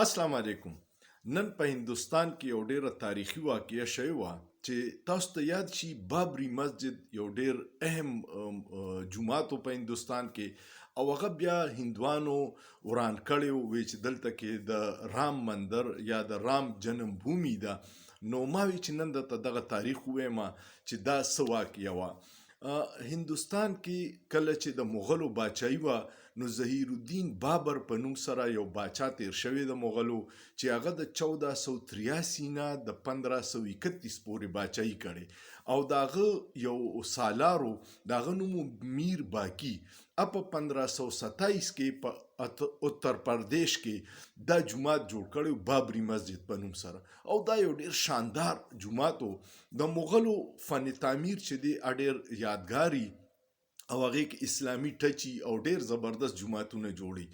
السلام علیکم. نن په هندوستان کې یو ډیره تاریخي واقعه شوې وه چې تاسو ته یاد شي بابری مسجد یو ډیر اهم جومات په هندوستان کې او هغه بیا هندوانو وران کړی وی چې دلته کې د رام مندر یا د رام جنم بھومي ده. نو ما وی چې نن درته دغه تاریخ ووایم چې دا څه واقعه وه. هندوستان کې کله چې د مغلو باچایي وه نو ظهیر الدین بابر په نوم سره یو باچا تیر شوی د مغلو چې هغه د 1483 نه د 1531 پورې باچایي کړي او داغه یو سالارو داغه نوم میر باقی په 1527 کې په اتر پردیش کې دا جومات جوړ کړی بابری مسجد په نوم سره او دا یو ډیر شاندار جومات د مغلو فن تعمیر چې دی ډیر یادګاری او هغه کې اسلامي ټچي او ډیر زبردست جوماتونه جوړي.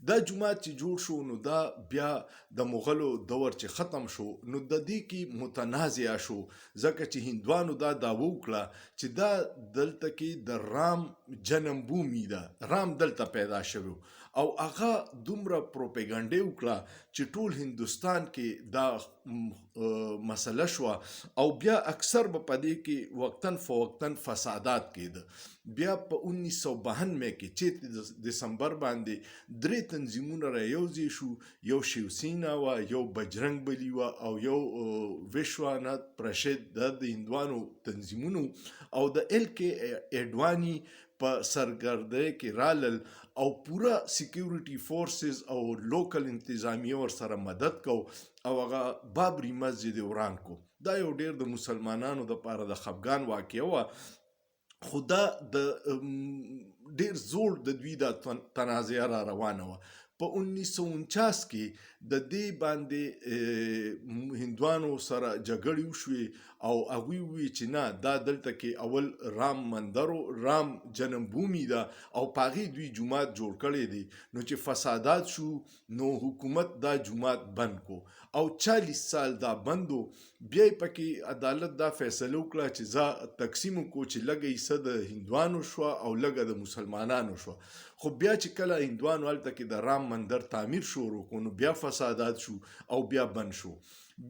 دا جومات چې جوړ شو نو دا بیا د مغلو دور چې ختم شو نو د دې کې متنازع شو ځکه چې هندوانو دا دعوه وکړه چې دا دلته کې د رام جنم بھومي ده، رام دلته پیدا شوی او هغه دومره پروپاګاندا وکړه چې ټول هندوستان کې دا مسله شو او بیا اکثر په پدې کې وقتاً فوقتاً فسادات کېده. بیا په 1992 کې چې دسمبر باندې درې تنظیمونه را یوځای شو، یو شیوسینا و، یو بجرنګ بلی و او یو وشوانات پرشد د هندوانو تنظیمونو او د ال کې اډوانی په سرګردۍ کې رالل او پورا سکیورټي فورسز او لوکل انتظامیه ور سره مدد کو او هغه بابری مسجد وران کو. دا یو ډیر د مسلمانانو د پاره د خفګان واقعه و خو دا د ډیر زوړ د دوی د تنازع را روانه وه. په 1949 کې د دې باندې هندوانو سره جګړې وشوې او هغوی ووی چې نه دا دلته کې اول رام مندر رام جنم بھومي ده او په هغې دوی جومات جوړ کړی دی. نو چې فسادات شو نو حکومت دا جومات بند کو او 40 سال دا بندو. بیا پکې عدالت دا فیصله وکړه چې زه تقسیم کو چې لږه حصه د هندوانو شو او لږه د مسلمانانو شو. خو بیا چې کله هندوانو هلته کې د رام مندر تعمیر شروع کړو نو بیا فسادات شو او بیا بند شو.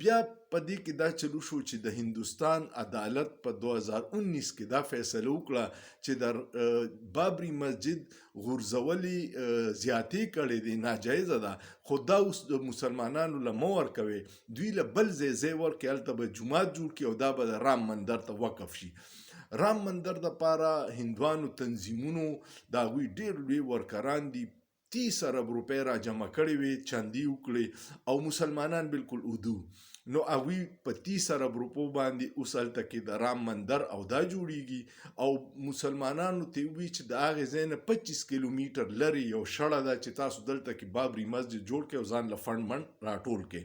بیا په دې کې دا چلو شو چې د هندوستان عدالت په 2019 کې دا فیصله وکړه چې د بابری مسجد غورځولي زیاتې کړې دي ناجایزه ده، خو دا اوس د مسلمانانو له مه ورکوي، دوی له بل ځای ورکړي، هلته به جومات جوړ کړي او دا به د رام مندر ته وقف شي. رام مندر دپاره هندوانو تنظیمونو د هغوی ډېر لوی ورکران دي 30 ارب روپۍ را جمع کړې وې، چندي وکړې او مسلمانان بالکل اودو. نو هغوی په 30 ارب روپو باندې اوس هلته کې د رام مندر او دا جوړیږي او مسلمانانو ته ووایي چې د هغې ځای نه 25 کیلومیټر لرې یو شړه ده چې تاسو دلته کې بابری مسجد جوړ کړئ او ځان له فنډ منډ راټول کړئ.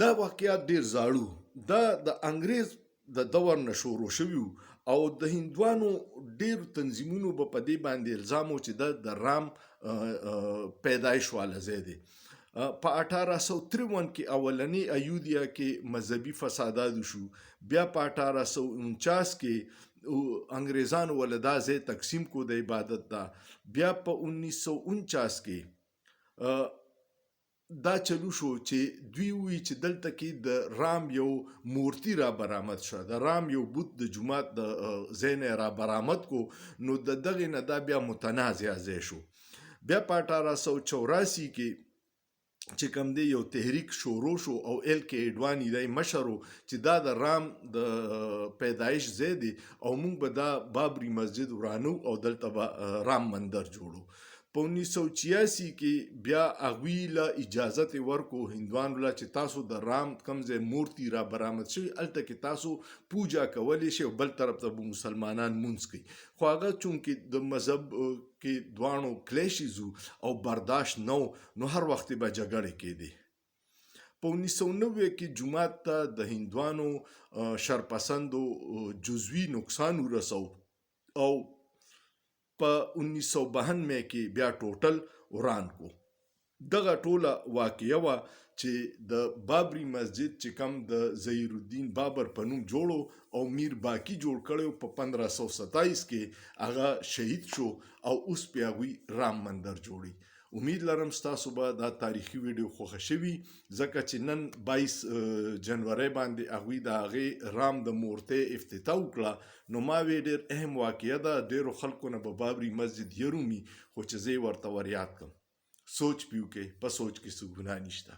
دا واقعیات ډېر زاړو، دا د انګریز د دور نه شروع شوي او د هندوانو ډېرو تنظیمونو به په دې باندې الزام و چې د رام پیدایش والا ځای دی. په 1853 کې اولنی ایودھیا کې مذهبي فسادات شو، بیا په 1849 کې انګریزانو ول دا ځای تقسیم کو د عبادت ته، بیا په 1949 کې دا چلو شو چې دوی وی چې دلته کې د رام یو مورتی را برآمد شو، د رام یو بت د جومات د ځای نه را برآمد کو. نو د دغې نه دا بیا متنازع ځای شو. بیا په 1884 کې چې کوم دی یو تحریک شروع شو او ال کې اډوانی دی مشر چې دا د رام د پیدایش ځای دی او موږ به دا بابری مسجد ورانو او دلته به رام مندر جوړو. په 1986 کې بیا هغوی له اجازت ورکو هندوانو له چې تاسو د رام کوم ځای مورتی را برآمد شوي هلته کې تاسو پوجا کولی شئ او بل طرف ته به مسلمانان مونځ کوي. خو هغه چونکې د مذهب کې دواړو کلیشیز او برداشت نو نو هر وخت به جګړې کېدې. په 1990 کې جومات ته د هندوانو شرپسندو جزوي نقصان ورسو او په 1992 کې بیا ټوټل وران کو. دغه ټوله واقعه وه چې د بابری مسجد چې کوم د ظهیر الدین بابر په نوم جوړو او میر باقی جوړ کړی په 1527 کې هغه شهید شو او اوس پې هغوی رام مندر جوړي. امید لرم ستاسو به دا تاریخي ویډیو خوښه شوي ځکه چې نن 22 جنوري باندې هغوی د هغې رام د مورتۍ افتتاح وکړه نو ما وی ډېر اهم واقعه ده ډېرو خلکو نه به بابري مسجد یرومي خو چې زه یې ورته وریاد کړم سوچ پیو کې په سوچ کې څه ګناه نشته